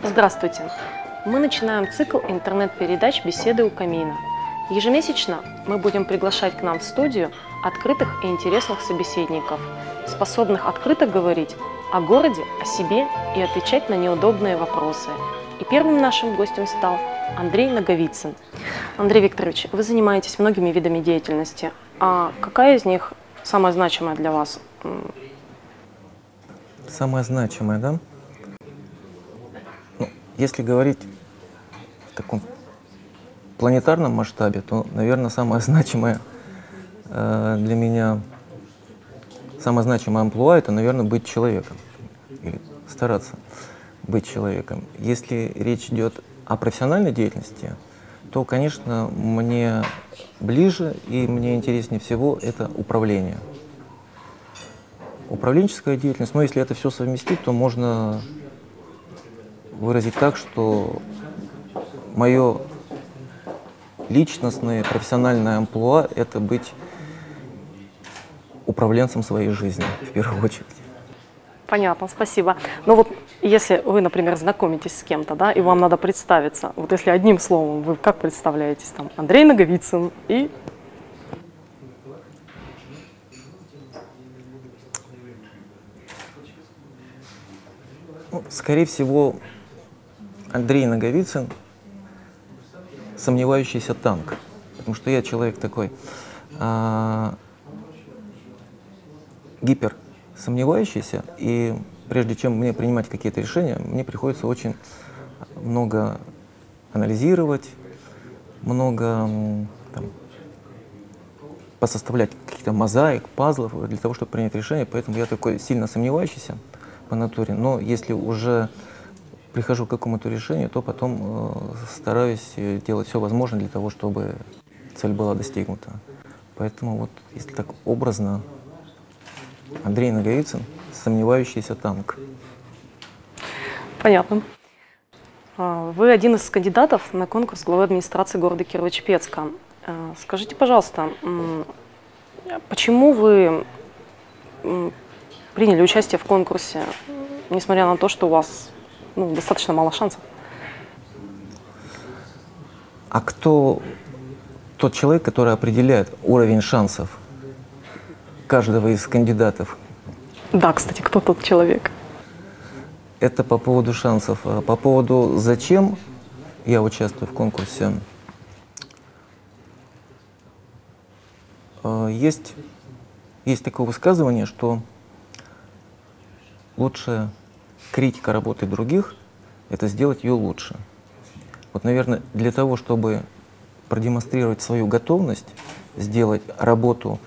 Здравствуйте! Мы начинаем цикл интернет-передач «Беседы у камина». Ежемесячно мы будем приглашать к нам в студию открытых и интересных собеседников, способных открыто говорить о городе, о себе и отвечать на неудобные вопросы. И первым нашим гостем стал Андрей Наговицын. Андрей Викторович, вы занимаетесь многими видами деятельности. А какая из них самая значимая для вас? Самое значимое, да? Если говорить в таком планетарном масштабе, то, наверное, самое значимое для меня, самое значимое амплуа — это, наверное, быть человеком, или стараться быть человеком. Если речь идет о профессиональной деятельности, то, конечно, мне ближе и мне интереснее всего это управление. Управленческая деятельность, но если это все совместить, то можно выразить так, что мое личностное, профессиональное амплуа — это быть управленцем своей жизни, в первую очередь. Понятно, спасибо. Но вот если вы, например, знакомитесь с кем-то, да, и вам надо представиться, вот если одним словом, вы как представляетесь? Там, Андрей Наговицын и... Ну, скорее всего, Андрей Наговицын — сомневающийся танк, потому что я человек такой гипер сомневающийся, и прежде чем мне принимать какие-то решения, мне приходится очень много анализировать, много там, посоставлять каких-то мозаик, пазлов для того, чтобы принять решение, поэтому я такой сильно сомневающийся по натуре, но если уже прихожу к какому-то решению, то потом стараюсь делать все возможное для того, чтобы цель была достигнута. Поэтому вот, если так образно, Андрей Наговицын — сомневающийся танк. Понятно. Вы один из кандидатов на конкурс главы администрации города Кирово-Чепецка. Скажите, пожалуйста, почему вы приняли участие в конкурсе, несмотря на то, что у вас достаточно мало шансов? А кто тот человек, который определяет уровень шансов каждого из кандидатов? Да, кстати, кто тот человек? Это по поводу шансов. А по поводу зачем я участвую в конкурсе, есть такое высказывание, что лучшая критика работы других — это сделать ее лучше. Вот, наверное, для того, чтобы продемонстрировать свою готовность сделать работу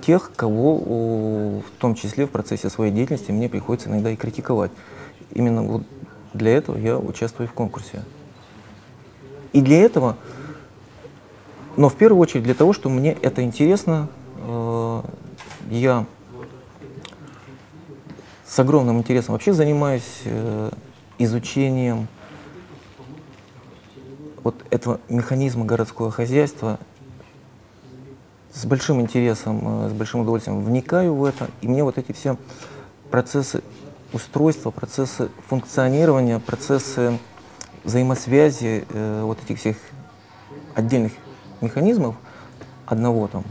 тех, кого, в том числе в процессе своей деятельности, мне приходится иногда и критиковать. Именно вот для этого я участвую в конкурсе. И для этого, но в первую очередь для того, что мне это интересно, я с огромным интересом вообще занимаюсь изучением вот этого механизма городского хозяйства. С большим интересом, с большим удовольствием вникаю в это, и мне вот эти все процессы устройства, процессы функционирования, процессы взаимосвязи вот этих всех отдельных механизмов одного, там,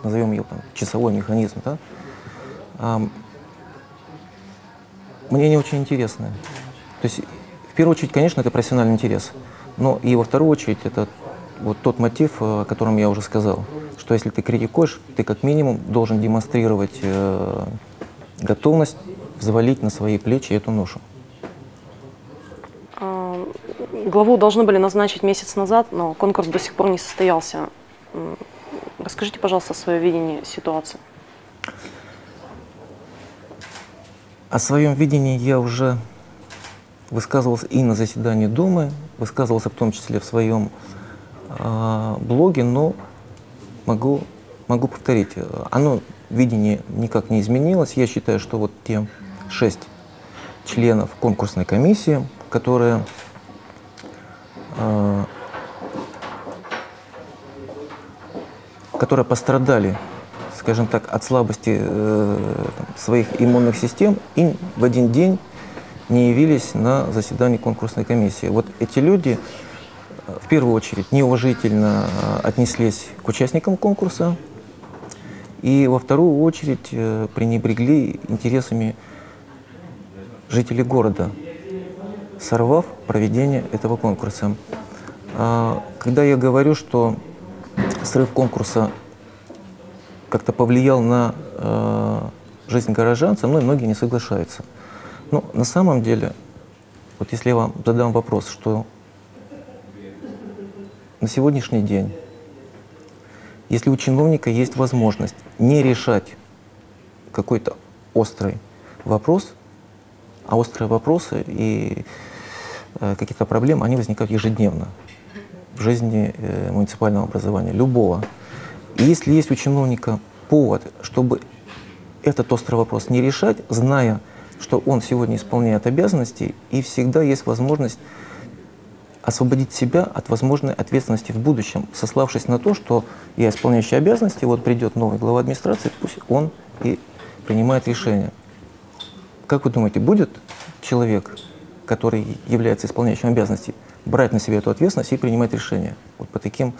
назовем ее там, часовой механизм, да, мне не очень интересны. То есть, в первую очередь, конечно, это профессиональный интерес, но и во вторую очередь это вот тот мотив, о котором я уже сказал, что если ты критикуешь, ты как минимум должен демонстрировать готовность взвалить на свои плечи эту ношу. Главу должны были назначить месяц назад, но конкурс до сих пор не состоялся. Расскажите, пожалуйста, свое видение ситуации. О своем видении я уже высказывался и на заседании Думы, высказывался в том числе в своем блоге, но могу повторить. Оно, видение, никак не изменилось. Я считаю, что вот те 6 членов конкурсной комиссии, которые пострадали, скажем так, от слабости своих иммунных систем и в один день не явились на заседание конкурсной комиссии. Вот эти люди в первую очередь неуважительно отнеслись к участникам конкурса и во вторую очередь пренебрегли интересами жителей города, сорвав проведение этого конкурса. Когда я говорю, что срыв конкурса как-то повлиял на жизнь горожан, со мной многие не соглашаются. Но на самом деле, вот если я вам задам вопрос, что на сегодняшний день, если у чиновника есть возможность не решать какой-то острый вопрос, а острые вопросы и какие-то проблемы, они возникают ежедневно в жизни муниципального образования, любого. И если есть у чиновника повод, чтобы этот острый вопрос не решать, зная, что он сегодня исполняет обязанности, и всегда есть возможность освободить себя от возможной ответственности в будущем, сославшись на то, что я исполняющий обязанности, вот придет новый глава администрации, пусть он и принимает решение. Как вы думаете, будет человек, который является исполняющим обязанности, брать на себя эту ответственность и принимать решения вот по таким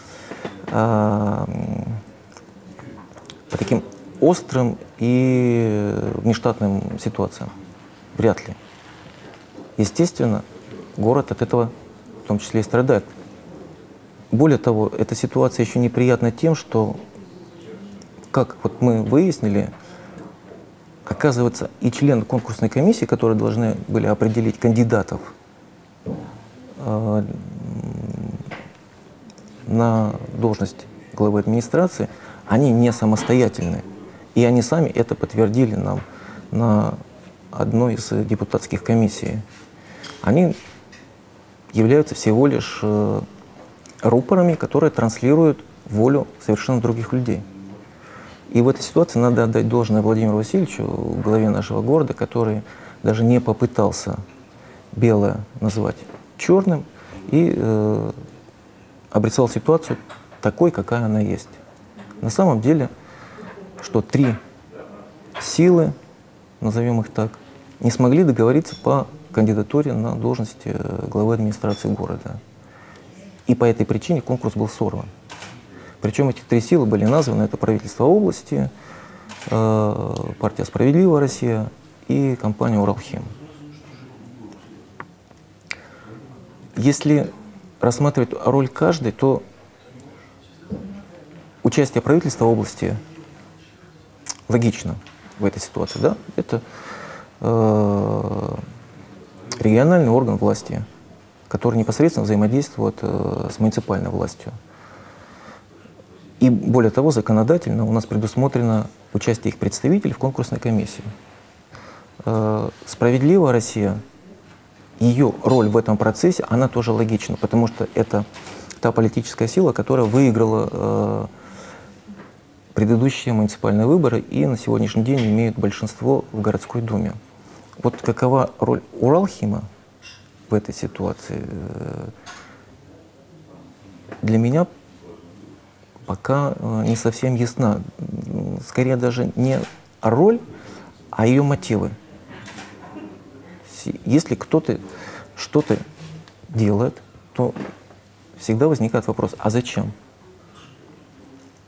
острым и нештатным ситуациям? Вряд ли. Естественно, город от этого в том числе и страдает. Более того, эта ситуация еще неприятна тем, что, как вот мы выяснили, оказывается, и члены конкурсной комиссии, которые должны были определить кандидатов на должность главы администрации, они не самостоятельны. И они сами это подтвердили нам на одной из депутатских комиссий. Они являются всего лишь рупорами, которые транслируют волю совершенно других людей. И в этой ситуации надо отдать должное Владимиру Васильевичу, главе нашего города, который даже не попытался белое назвать черным и обрисовал ситуацию такой, какая она есть. На самом деле, что три силы, назовем их так, не смогли договориться по кандидатуре на должность главы администрации города. И по этой причине конкурс был сорван. Причем эти три силы были названы: это правительство области, партия «Справедливая Россия» и компания «Уралхим». Если рассматривать роль каждой, то участие правительства области логично в этой ситуации. Да? Это региональный орган власти, который непосредственно взаимодействует с муниципальной властью. И более того, законодательно у нас предусмотрено участие их представителей в конкурсной комиссии. «Справедливая Россия», ее роль в этом процессе, она тоже логична, потому что это та политическая сила, которая выиграла предыдущие муниципальные выборы и на сегодняшний день имеет большинство в городской думе. Вот какова роль Уралхима в этой ситуации, для меня пока не совсем ясна. Скорее даже не роль, а ее мотивы. Если кто-то что-то делает, то всегда возникает вопрос: а зачем?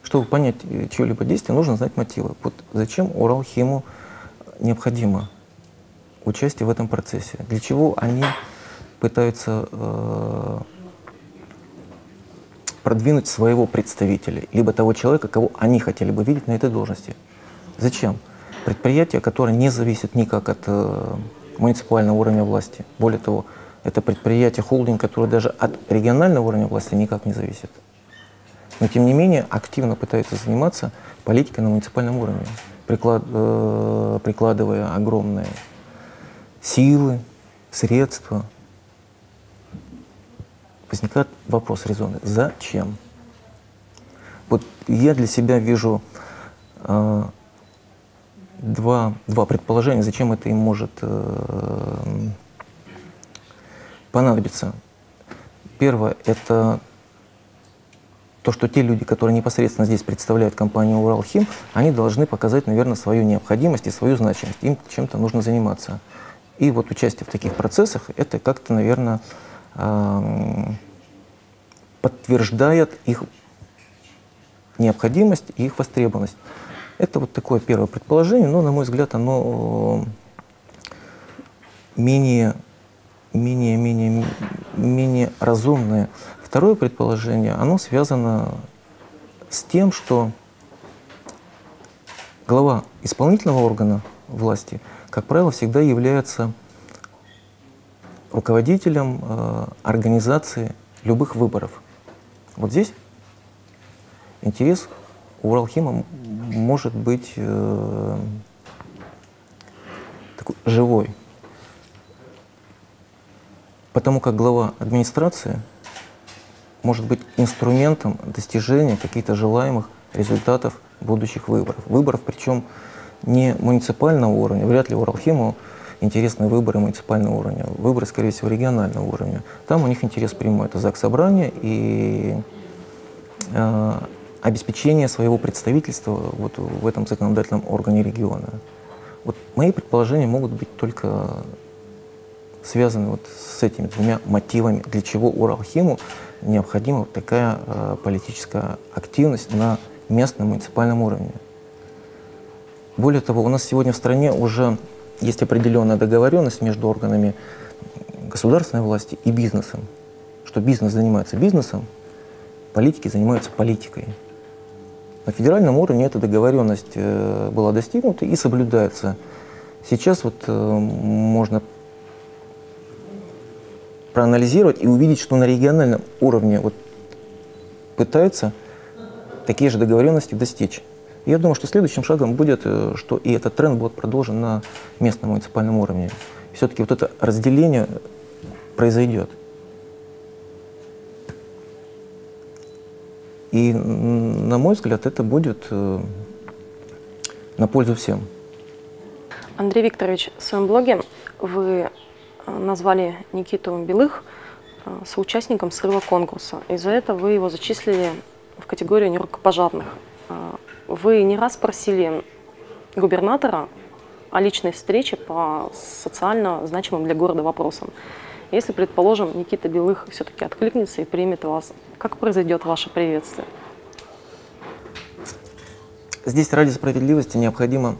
Чтобы понять чье-либо действие, нужно знать мотивы. Вот зачем Уралхиму необходимо участие в этом процессе? Для чего они пытаются продвинуть своего представителя, либо того человека, кого они хотели бы видеть на этой должности? Зачем? Предприятие, которое не зависит никак от муниципального уровня власти. Более того, это предприятие, холдинг, которое даже от регионального уровня власти никак не зависит. Но, тем не менее, активно пытается заниматься политикой на муниципальном уровне, прикладывая огромные силы, средства. Возникает вопрос резонный: зачем? Вот я для себя вижу два предположения, зачем это им может понадобиться. Первое — это то, что те люди, которые непосредственно здесь представляют компанию Уралхим, они должны показать, наверное, свою необходимость и свою значимость. Им чем-то нужно заниматься. И вот участие в таких процессах, это как-то, наверное, подтверждает их необходимость и их востребованность. Это вот такое первое предположение, но, на мой взгляд, оно менее разумное. Второе предположение, оно связано с тем, что глава исполнительного органа власти, как правило, всегда является руководителем организации любых выборов. Вот здесь интерес у Уралхима может быть такой живой, потому как глава администрации может быть инструментом достижения каких-то желаемых результатов будущих выборов. Выборов, причем не муниципального уровня, вряд ли Уралхиму интересны выборы муниципального уровня, выборы, скорее всего, регионального уровня. Там у них интерес прямой, это заксобрание и обеспечение своего представительства вот в этом законодательном органе региона. Вот мои предположения могут быть только связаны вот с этими двумя мотивами, для чего Уралхиму необходима вот такая политическая активность на местном муниципальном уровне. Более того, у нас сегодня в стране уже есть определенная договоренность между органами государственной власти и бизнесом, что бизнес занимается бизнесом, политики занимаются политикой. На федеральном уровне эта договоренность была достигнута и соблюдается. Сейчас вот можно проанализировать и увидеть, что на региональном уровне вот пытаются такие же договоренности достичь. И я думаю, что следующим шагом будет, что и этот тренд будет продолжен на местном муниципальном уровне. Все-таки вот это разделение произойдет. И, на мой взгляд, это будет на пользу всем. Андрей Викторович, в своем блоге вы назвали Никиту Белых соучастником срыва конкурса. И за это вы его зачислили в категорию нерукопожатных. Вы не раз просили губернатора о личной встрече по социально значимым для города вопросам. Если, предположим, Никита Белых все-таки откликнется и примет вас, как произойдет ваше приветствие? Здесь ради справедливости необходимо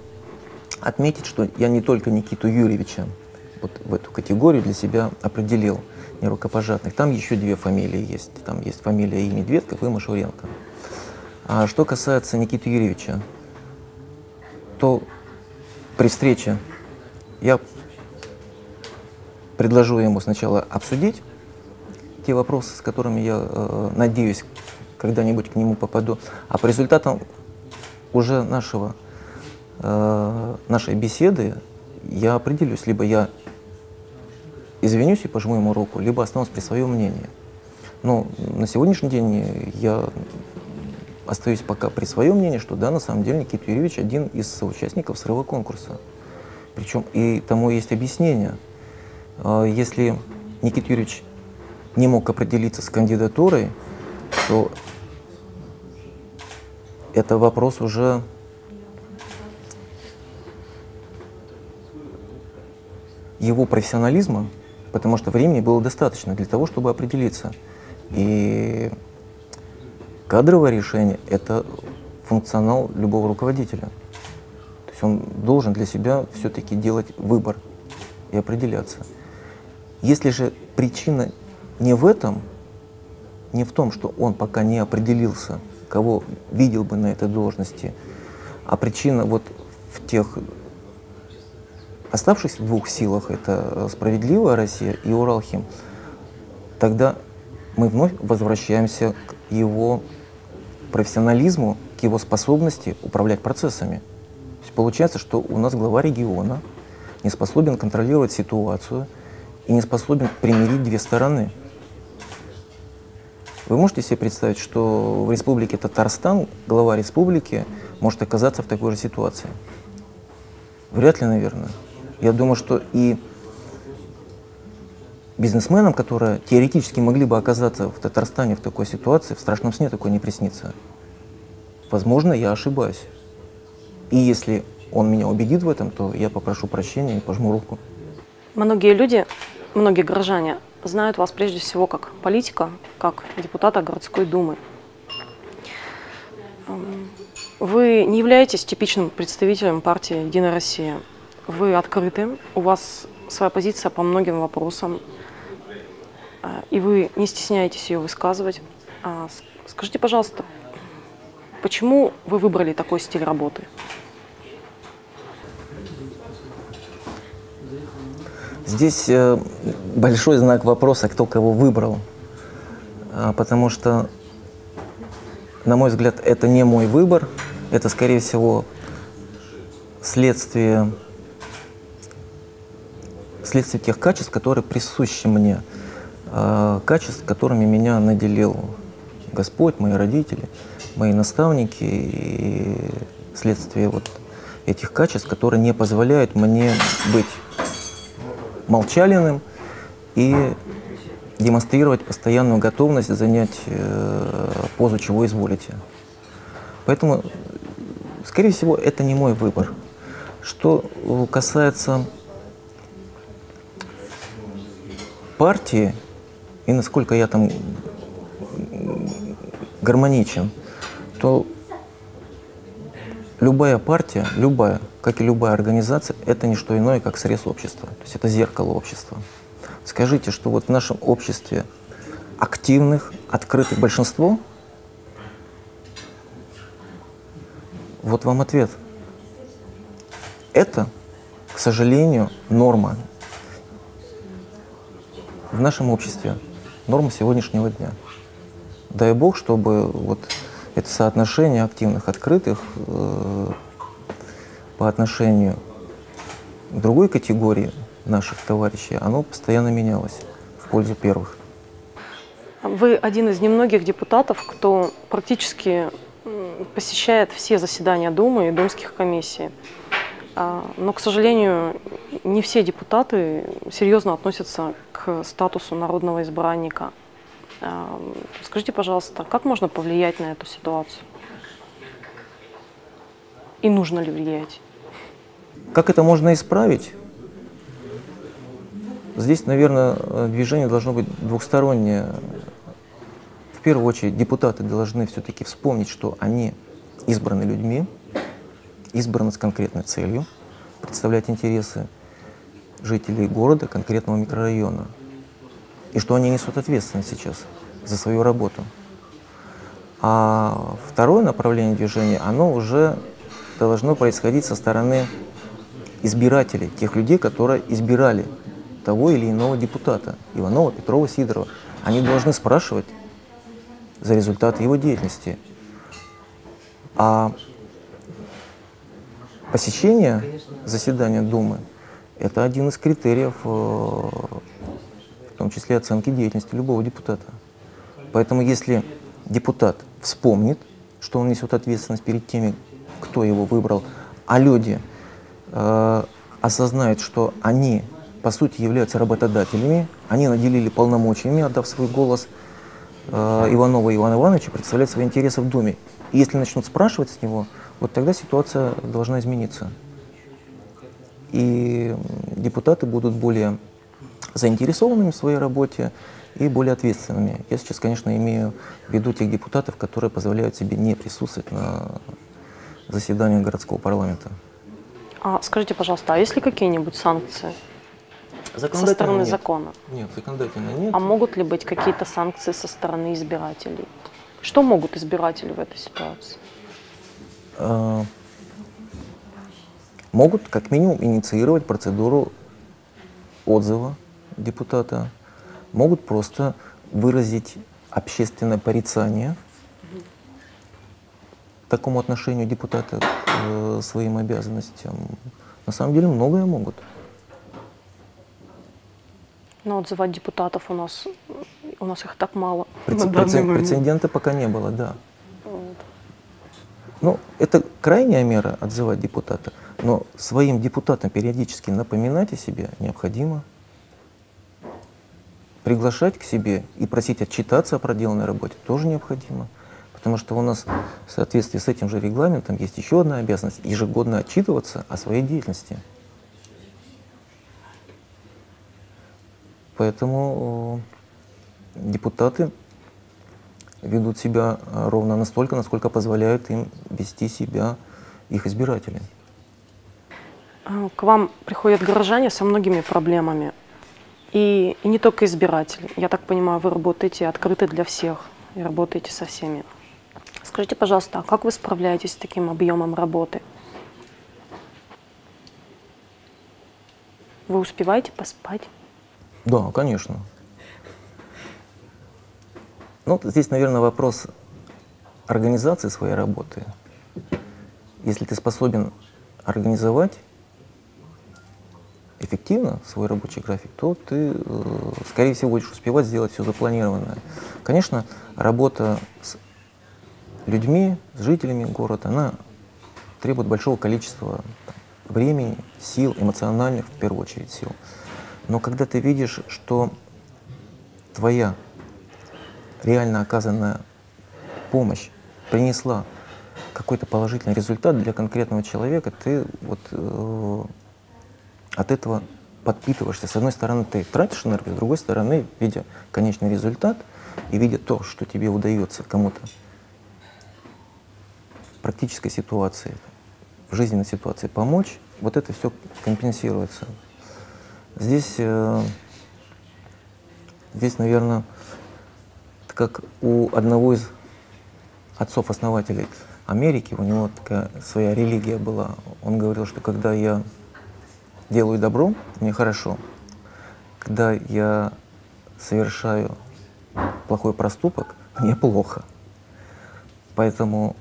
отметить, что я не только Никиту Юрьевича вот в эту категорию для себя определил, нерукопожатных. Там еще две фамилии есть. Там есть фамилия и Медведков, и Машуренко. А что касается Никиты Юрьевича, то при встрече я предложу ему сначала обсудить те вопросы, с которыми я, надеюсь, когда-нибудь к нему попаду, а по результатам уже нашей беседы я определюсь, либо я извинюсь и пожму ему руку, либо останусь при своем мнении. Но на сегодняшний день я остаюсь пока при своем мнении, что да, на самом деле Никита Юрьевич один из соучастников срыва конкурса. Причем и тому есть объяснение. Если Никита Юрьевич не мог определиться с кандидатурой, то это вопрос уже его профессионализма, потому что времени было достаточно для того, чтобы определиться. И кадровое решение – это функционал любого руководителя. То есть он должен для себя все-таки делать выбор и определяться. Если же причина не в этом, не в том, что он пока не определился, кого видел бы на этой должности, а причина вот в тех оставшихся двух силах, это «Справедливая Россия» и Уралхим, тогда мы вновь возвращаемся к его профессионализму, к его способности управлять процессами. То есть получается, что у нас глава региона не способен контролировать ситуацию и не способен примирить две стороны. Вы можете себе представить, что в республике Татарстан глава республики может оказаться в такой же ситуации? Вряд ли, наверное. Я думаю, что и бизнесменам, которые теоретически могли бы оказаться в Татарстане в такой ситуации, в страшном сне такое не приснится. Возможно, я ошибаюсь. И если он меня убедит в этом, то я попрошу прощения и пожму руку. Многие люди, многие горожане знают вас прежде всего как политика, как депутата городской думы. Вы не являетесь типичным представителем партии «Единая Россия». Вы открыты, у вас своя позиция по многим вопросам, и вы не стесняетесь ее высказывать. Скажите, пожалуйста, почему вы выбрали такой стиль работы? Здесь большой знак вопроса, кто кого выбрал, потому что, на мой взгляд, это не мой выбор, это, скорее всего, следствие тех качеств, которые присущи мне, качеств, которыми меня наделил Господь, мои родители, мои наставники, и следствие вот этих качеств, которые не позволяют мне быть молчалиным и демонстрировать постоянную готовность занять позу, чего изволите. Поэтому, скорее всего, это не мой выбор. Что касается партии и насколько я там гармоничен, то любая партия, любая, как и любая организация, это не что иное, как срез общества. То есть это зеркало общества. Скажите, что вот в нашем обществе активных, открытых большинство? Вот вам ответ. Это, к сожалению, норма. В нашем обществе норма сегодняшнего дня. Дай Бог, чтобы вот это соотношение активных, открытых по отношению к другой категории наших товарищей, оно постоянно менялось в пользу первых. Вы один из немногих депутатов, кто практически посещает все заседания Думы и думских комиссий. Но, к сожалению, не все депутаты серьезно относятся к статусу народного избранника. Скажите, пожалуйста, как можно повлиять на эту ситуацию? И нужно ли влиять? Как это можно исправить? Здесь, наверное, движение должно быть двухстороннее. В первую очередь, депутаты должны все-таки вспомнить, что они избраны людьми, избраны с конкретной целью представлять интересы жителей города, конкретного микрорайона. И что они несут ответственность сейчас за свою работу. А второе направление движения, оно уже должно происходить со стороны избирателей, тех людей, которые избирали того или иного депутата, Иванова, Петрова, Сидорова. Они должны спрашивать за результаты его деятельности. А посещение заседания Думы – это один из критериев, в том числе оценки деятельности любого депутата. Поэтому если депутат вспомнит, что он несет ответственность перед теми, кто его выбрал, а люди осознают, что они, по сути, являются работодателями, они наделили полномочиями, отдав свой голос Иванову Ивану Ивановичу представлять свои интересы в Думе. И если начнут спрашивать с него, вот тогда ситуация должна измениться. И депутаты будут более заинтересованными в своей работе и более ответственными. Я сейчас, конечно, имею в виду тех депутатов, которые позволяют себе не присутствовать на заседаниях городского парламента. Скажите, пожалуйста, а есть ли какие-нибудь санкции со стороны закона? Нет, законодательно нет. А могут ли быть какие-то санкции со стороны избирателей? Что могут избиратели в этой ситуации? Могут, как минимум, инициировать процедуру отзыва депутата, могут просто выразить общественное порицание такому отношению депутата к своим обязанностям. На самом деле многое могут. Но отзывать депутатов у нас их так мало. Прецедента пока не было, да. Ну, это крайняя мера отзывать депутата, но своим депутатам периодически напоминать о себе необходимо. приглашать к себе и просить отчитаться о проделанной работе тоже необходимо. Потому что у нас в соответствии с этим же регламентом есть еще одна обязанность — ежегодно отчитываться о своей деятельности. Поэтому депутаты ведут себя ровно настолько, насколько позволяют им вести себя их избиратели. К вам приходят горожане со многими проблемами. И не только избиратели. Я так понимаю, вы работаете открыто для всех и работаете со всеми. Скажите, пожалуйста, а как вы справляетесь с таким объемом работы? Вы успеваете поспать? Да, конечно. Ну, здесь, наверное, вопрос организации своей работы. Если ты способен организовать эффективно свой рабочий график, то ты, скорее всего, будешь успевать сделать все запланированное. Конечно, работа с людьми, с жителями города, она требует большого количества времени, сил, эмоциональных, в первую очередь, сил. Но когда ты видишь, что твоя реально оказанная помощь принесла какой-то положительный результат для конкретного человека, ты вот от этого подпитываешься. С одной стороны, ты тратишь энергию, с другой стороны, видя конечный результат и видя то, что тебе удается кому-то в практической ситуации, в жизненной ситуации помочь, вот это все компенсируется. Здесь, наверное, как у одного из отцов-основателей Америки, у него такая своя религия была. Он говорил, что когда я делаю добро, мне хорошо. Когда я совершаю плохой проступок, мне плохо. Поэтому,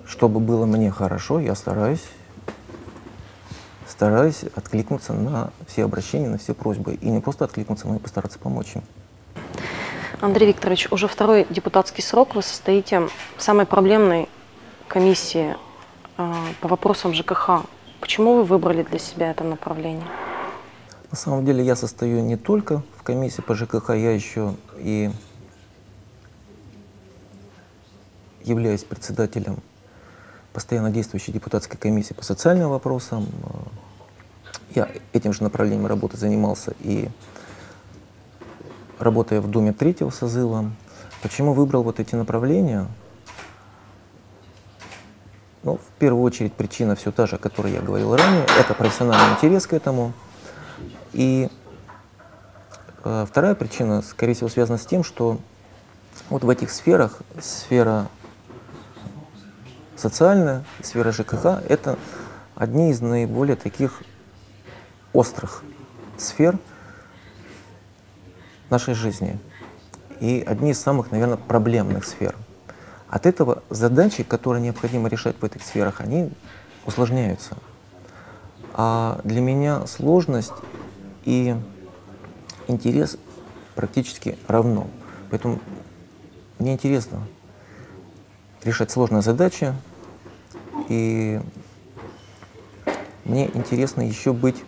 чтобы было мне хорошо, я стараюсь откликнуться на все обращения, на все просьбы. И не просто откликнуться, но и постараться помочь им. Андрей Викторович, уже второй депутатский срок вы состоите в самой проблемной комиссии по вопросам ЖКХ. Почему вы выбрали для себя это направление? На самом деле я состою не только в комиссии по ЖКХ, я еще и являюсь председателем постоянно действующей депутатской комиссии по социальным вопросам. Я этим же направлением работы занимался и работая в Думе 3-го созыва. Почему выбрал вот эти направления? Ну, в первую очередь причина все та же, о которой я говорил ранее, это профессиональный интерес к этому. И вторая причина, скорее всего, связана с тем, что вот в этих сферах, сфера социальная, сфера ЖКХ, это одни из наиболее таких острых сфер нашей жизни и одни из самых, наверное, проблемных сфер. От этого задачи, которые необходимо решать в этих сферах, они усложняются. А для меня сложность и интерес практически равно. Поэтому мне интересно решать сложные задачи, и мне интересно еще быть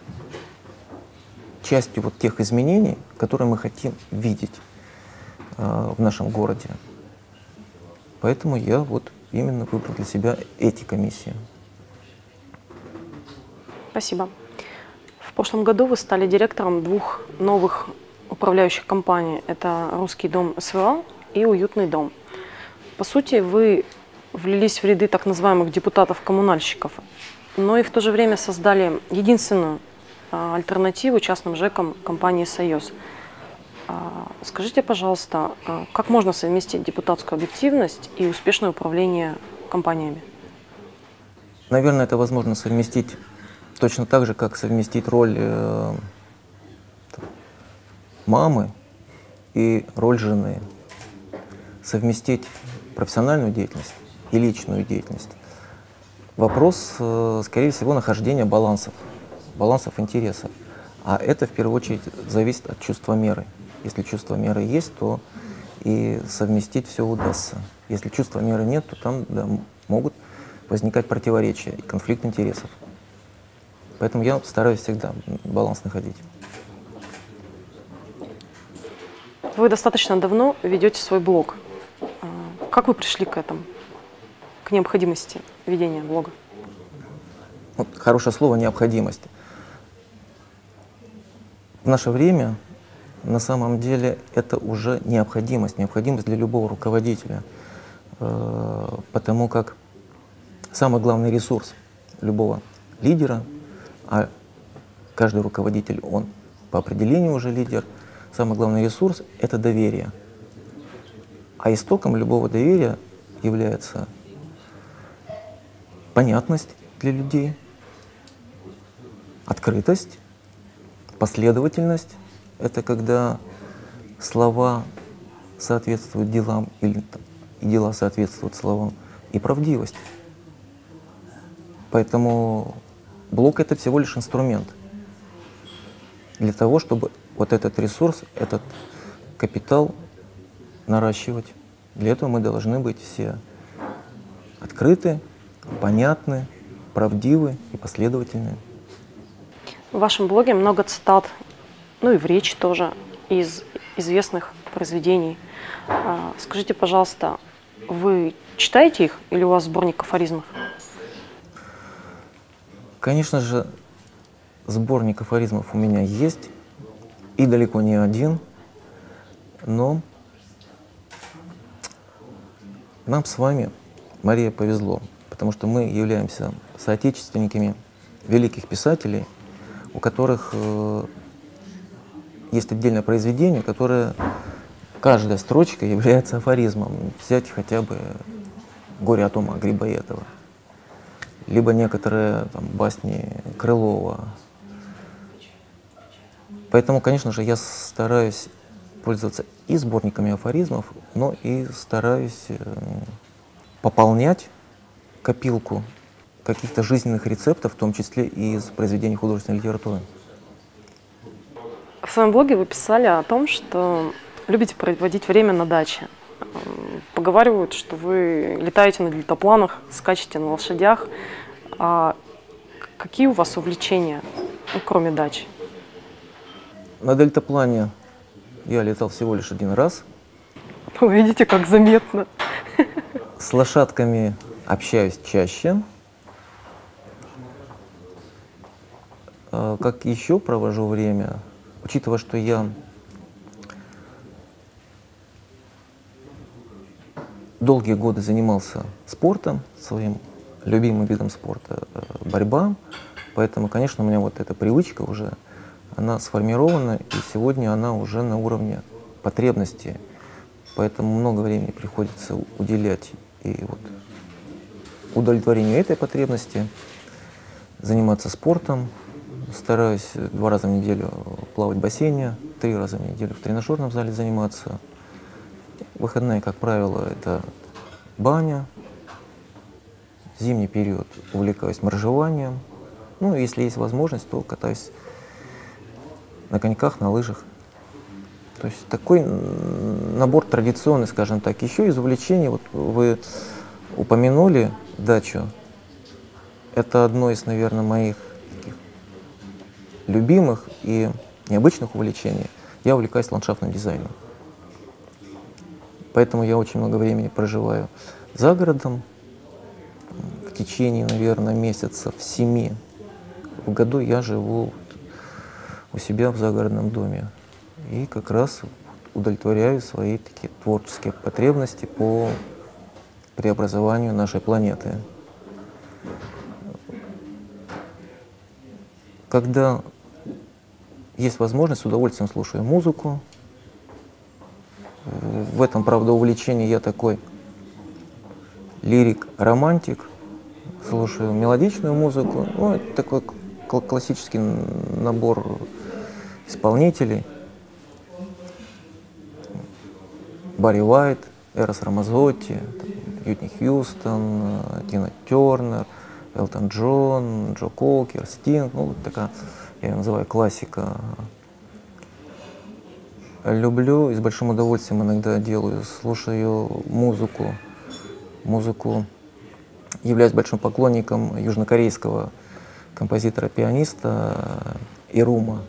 частью вот тех изменений, которые мы хотим видеть в нашем городе. Поэтому я вот именно выбрал для себя эти комиссии. Спасибо. В прошлом году вы стали директором двух новых управляющих компаний. Это «Русский дом СВА» и «Уютный дом». По сути, вы влились в ряды так называемых депутатов-коммунальщиков, но и в то же время создали единственную альтернативу частным ЖЭКам компании «Союз». Скажите, пожалуйста, как можно совместить депутатскую объективность и успешное управление компаниями? Наверное, это возможно совместить точно так же, как совместить роль мамы и роль жены. Совместить профессиональную деятельность и личную деятельность. Вопрос, скорее всего, нахождения балансов интересов. А это, в первую очередь, зависит от чувства меры. Если чувство меры есть, то и совместить все удастся. Если чувства меры нет, то там могут возникать противоречия и конфликт интересов. Поэтому я стараюсь всегда баланс находить. Вы достаточно давно ведете свой блог. Как вы пришли к этому, к необходимости ведения блога? Вот хорошее слово «необходимость». В наше время на самом деле это уже необходимость для любого руководителя, потому как самый главный ресурс любого лидера, а каждый руководитель, он по определению уже лидер, самый главный ресурс — это доверие. А истоком любого доверия является понятность для людей, открытость, последовательность — это когда слова соответствуют делам и дела соответствуют словам, и правдивость. Поэтому блог — это всего лишь инструмент для того, чтобы вот этот ресурс, этот капитал наращивать. Для этого мы должны быть все открыты, понятны, правдивы и последовательны. В вашем блоге много цитат, ну и в речи тоже, из известных произведений. Скажите, пожалуйста, вы читаете их или у вас сборник афоризмов? Конечно же, сборник афоризмов у меня есть, и далеко не один, но нам с вами, Мария, повезло, потому что мы являемся соотечественниками великих писателей, у которых есть отдельное произведение, которое каждая строчка является афоризмом. Взять хотя бы «Горе от ума» Грибоедова, либо некоторые там басни Крылова. Поэтому, конечно же, я стараюсь пользоваться и сборниками афоризмов, но и стараюсь пополнять копилку каких-то жизненных рецептов, в том числе и из произведений художественной литературы. В своем блоге вы писали о том, что любите проводить время на даче. Поговаривают, что вы летаете на дельтапланах, скачете на лошадях. А какие у вас увлечения, кроме дачи? На дельтаплане я летал всего лишь один раз. Вы видите, как заметно. С лошадками общаюсь чаще. Как еще провожу время, учитывая, что я долгие годы занимался спортом, своим любимым видом спорта — борьба, поэтому, конечно, у меня вот эта привычка уже, она сформирована, и сегодня она уже на уровне потребности, поэтому много времени приходится уделять и вот удовлетворению этой потребности, заниматься спортом. Стараюсь 2 раза в неделю плавать в бассейне, 3 раза в неделю в тренажерном зале заниматься. Выходные, как правило, это баня. В зимний период увлекаюсь моржеванием. Ну, если есть возможность, то катаюсь на коньках, на лыжах. То есть такой набор традиционный, скажем так. Еще из увлечений, вот вы упомянули дачу. Это одно из, наверное, моих любимых и необычных увлечений. Я увлекаюсь ландшафтным дизайном. Поэтому я очень много времени проживаю за городом. В течение, наверное, месяцев 7 в году я живу у себя в загородном доме. И как раз удовлетворяю свои такие творческие потребности по преобразованию нашей планеты. Когда есть возможность, с удовольствием слушаю музыку. В этом, правда, увлечении я такой лирик-романтик. Слушаю мелодичную музыку. Ну, это такой классический набор исполнителей. Барри Уайт, Эрос Рамазотти, Уитни Хьюстон, Тина Тернер, Элтон Джон, Джо Кокер, Стинг. Ну, вот такая, я ее называю, классика. Люблю и с большим удовольствием иногда делаю, слушаю музыку. Являюсь большим поклонником южнокорейского композитора-пианиста Ирума.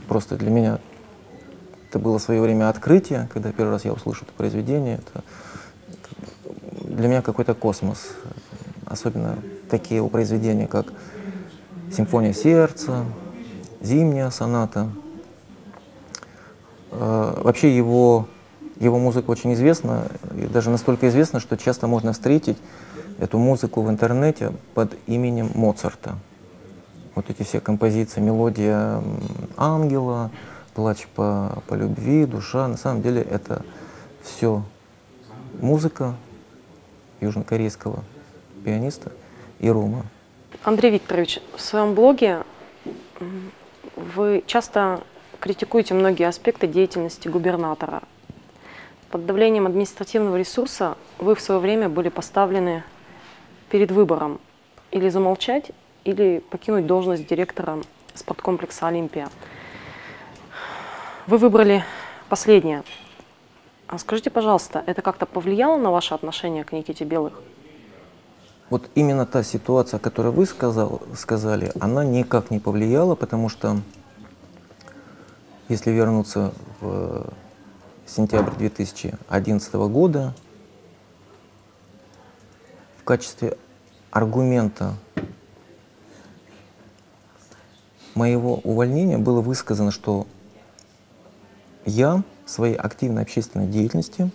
Просто для меня Это было в свое время открытие, когда первый раз я услышал это произведение. Это для меня какой-то космос. Особенно такие его произведения, как «Симфония сердца», «Зимняя соната». Вообще его музыка очень известна, и даже настолько известна, что часто можно встретить эту музыку в интернете под именем Моцарта. Вот эти все композиции, мелодия «Ангела», «Плач по любви», «Душа», на самом деле это все музыка южнокорейского пианиста Ирума. Андрей Викторович, в своем блоге вы часто критикуете многие аспекты деятельности губернатора. Под давлением административного ресурса вы в свое время были поставлены перед выбором или замолчать, или покинуть должность директора спорткомплекса «Олимпия». Вы выбрали последнее. А скажите, пожалуйста, это как-то повлияло на ваше отношение к Никите Белых? Вот именно та ситуация, которую вы сказали, она никак не повлияла, потому что, если вернуться в сентябрь 2011 года, в качестве аргумента моего увольнения было высказано, что я своей активной общественной деятельностью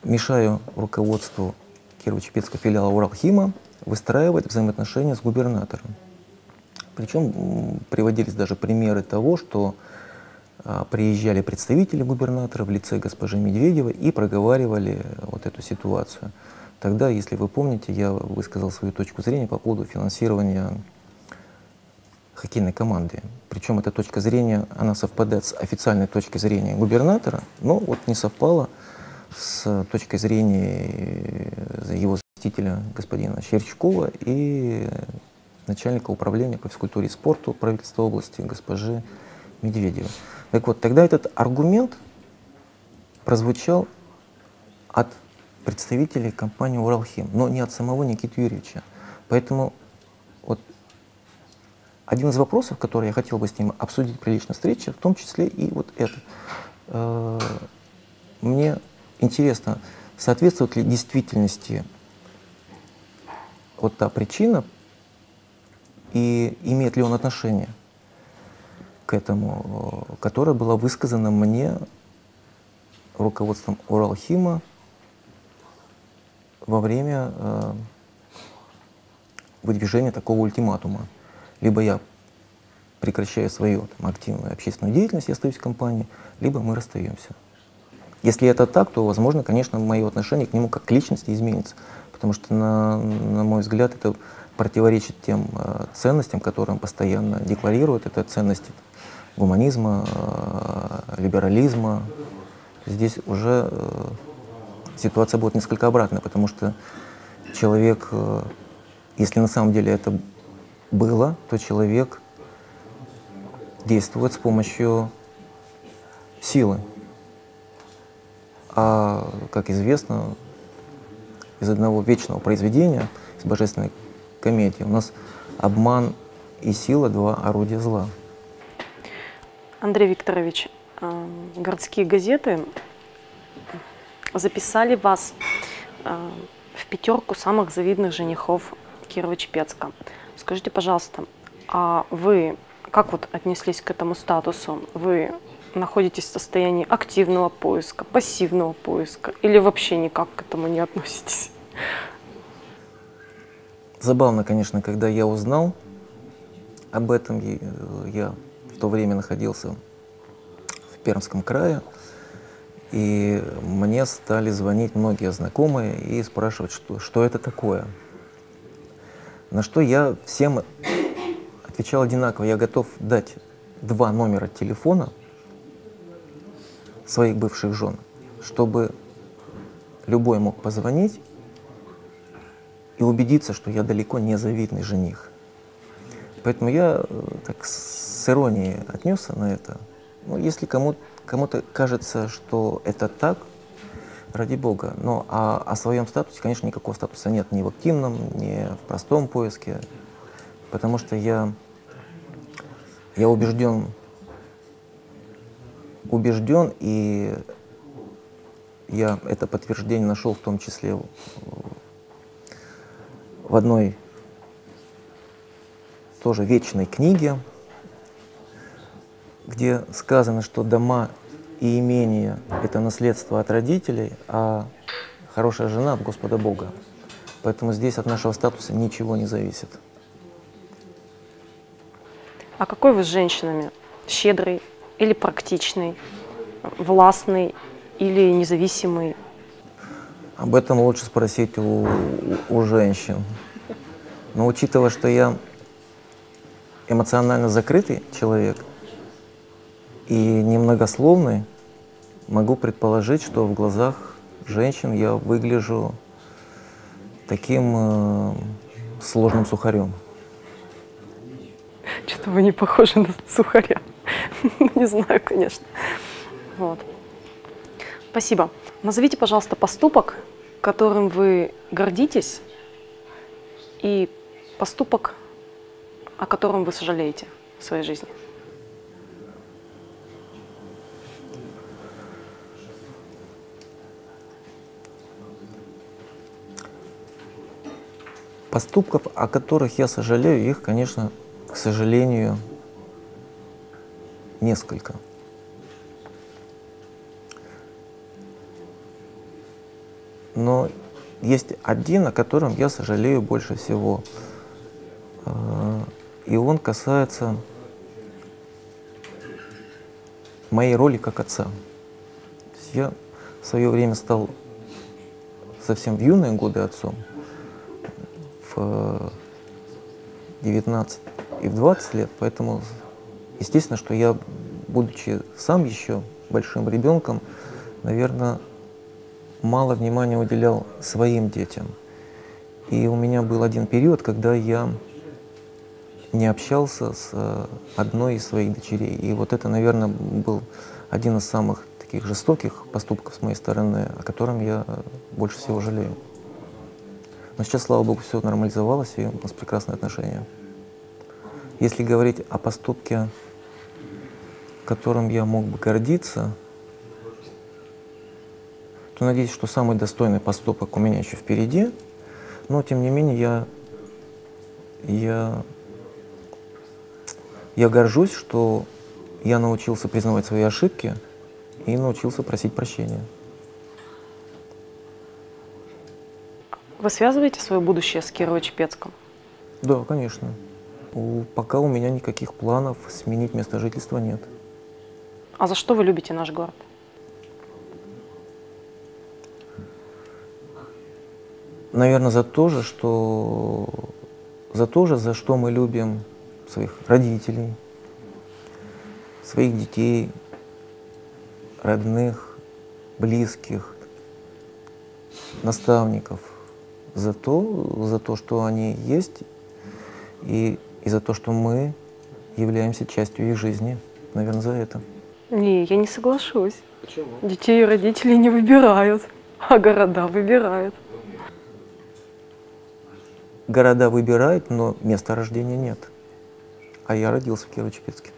мешаю руководству Кирово-Чепецкого филиала Уралхима выстраивать взаимоотношения с губернатором. Причем приводились даже примеры того, что приезжали представители губернатора в лице госпожи Медведевой и проговаривали вот эту ситуацию. Тогда, если вы помните, я высказал свою точку зрения по поводу финансирования хоккейной команды. Причем эта точка зрения, она совпадает с официальной точкой зрения губернатора, но вот не совпала с точкой зрения его заместителя господина Щерчкова и начальника управления по физкультуре и спорту правительства области госпожи Медведевой. Так вот, тогда этот аргумент прозвучал от представителей компании «Уралхим», но не от самого Никиты Юрьевича. Поэтому вот один из вопросов, который я хотел бы с ним обсудить при личной встрече, в том числе и вот это. Мне интересно, соответствует ли действительности вот та причина и имеет ли он отношение к этому, которая была высказана мне руководством Уралхима во время выдвижения такого ультиматума. Либо я прекращаю свою активную общественную деятельность, я остаюсь в компании, либо мы расстаемся. Если это так, то, возможно, конечно, мое отношение к нему как к личности изменится, потому что, на мой взгляд, это противоречит тем ценностям, которые он постоянно декларирует. Это ценности гуманизма, либерализма. Здесь уже ситуация будет несколько обратная, потому что человек, если на самом деле это было, то человек действует с помощью силы. А, как известно, из одного вечного произведения, из божественной комедии, у нас обман и сила — два орудия зла. Андрей Викторович, городские газеты записали вас в пятерку самых завидных женихов Кирово-Чепецка. Скажите, пожалуйста, а вы как вот отнеслись к этому статусу? Вы находитесь в состоянии активного поиска, пассивного поиска или вообще никак к этому не относитесь? Забавно, конечно, когда я узнал об этом, я в то время находился в Пермском крае, и мне стали звонить многие знакомые и спрашивать, что это такое. На что я всем отвечал одинаково: я готов дать 2 номера телефона своих бывших жен, чтобы любой мог позвонить и убедиться, что я далеко не завидный жених. Поэтому я так с иронией отнесся на это. Ну, если кому-то кажется, что это так, ради бога. Но о своем статусе, конечно, никакого статуса нет ни в активном, ни в простом поиске, потому что я убежден убежден, и я это подтверждение нашел в том числе в одной тоже вечной книге, где сказано, что дома и имения — это наследство от родителей, а хорошая жена — от Господа Бога. Поэтому здесь от нашего статуса ничего не зависит. А какой вы с женщинами? Щедрый или практичный, властный или независимый? Об этом лучше спросить у женщин. Но учитывая, что я эмоционально закрытый человек и немногословный, могу предположить, что в глазах женщин я выгляжу таким сложным сухарем. Что-то вы не похожи на сухаря. Не знаю, конечно. Вот. Спасибо. Назовите, пожалуйста, поступок, которым вы гордитесь, и поступок, о котором вы сожалеете в своей жизни. Поступков, о которых я сожалею, их, конечно, к сожалению, несколько. Но есть один, о котором я сожалею больше всего. И он касается моей роли как отца. То есть я в свое время стал совсем в юные годы отцом, в 19 и в 20 лет, поэтому естественно, что я, будучи сам еще большим ребенком, наверное, мало внимания уделял своим детям. И у меня был один период, когда я не общался с одной из своих дочерей. И вот это, наверное, был один из самых таких жестоких поступков с моей стороны, о котором я больше всего жалею. Но сейчас, слава Богу, все нормализовалось, и у нас прекрасные отношения. Если говорить о поступке, которым я мог бы гордиться, то надеюсь, что самый достойный поступок у меня еще впереди, но тем не менее я горжусь, что я научился признавать свои ошибки и научился просить прощения. Вы связываете свое будущее с Кирово-Чепецком? Да, конечно. Пока у меня никаких планов сменить место жительства нет. А за что вы любите наш город? Наверное, за то же, за что мы любим своих родителей, своих детей, родных, близких, наставников. За то, что они есть, и за то, что мы являемся частью их жизни. Наверное, за это. Не, я не соглашусь. Почему? Детей и родителей не выбирают, а города выбирают. Города выбирают, но места рождения нет. А я родился в Кирово-Чепецке.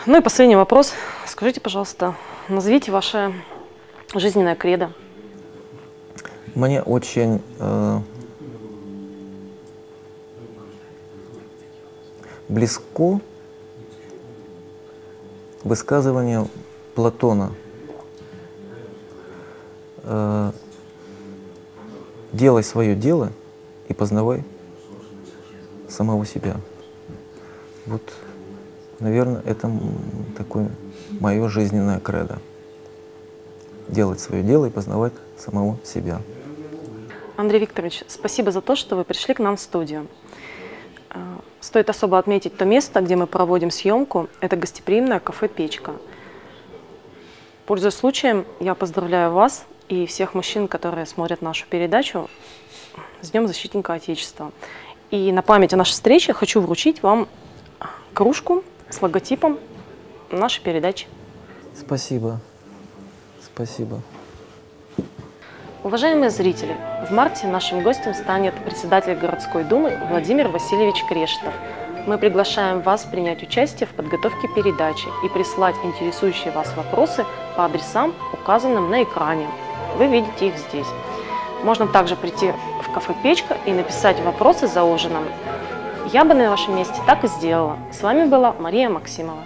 Ну и последний вопрос. Скажите, пожалуйста, назовите ваше жизненное кредо. Мне очень близко высказывание Платона. Делай свое дело и познавай самого себя. Вот, наверное, это такое мое жизненное кредо. Делать свое дело и познавать самого себя. Андрей Викторович, спасибо за то, что вы пришли к нам в студию. Стоит особо отметить то место, где мы проводим съемку. Это гостеприимное кафе «Печка». Пользуясь случаем, я поздравляю вас и всех мужчин, которые смотрят нашу передачу, с Днем Защитника Отечества. И на память о нашей встрече хочу вручить вам кружку с логотипом нашей передачи. Спасибо. Спасибо. Уважаемые зрители, в марте нашим гостем станет председатель городской думы Владимир Васильевич Крешетов. Мы приглашаем вас принять участие в подготовке передачи и прислать интересующие вас вопросы по адресам, указанным на экране. Вы видите их здесь. Можно также прийти в кафе «Печка» и написать вопросы за ужином. Я бы на вашем месте так и сделала. С вами была Мария Максимова.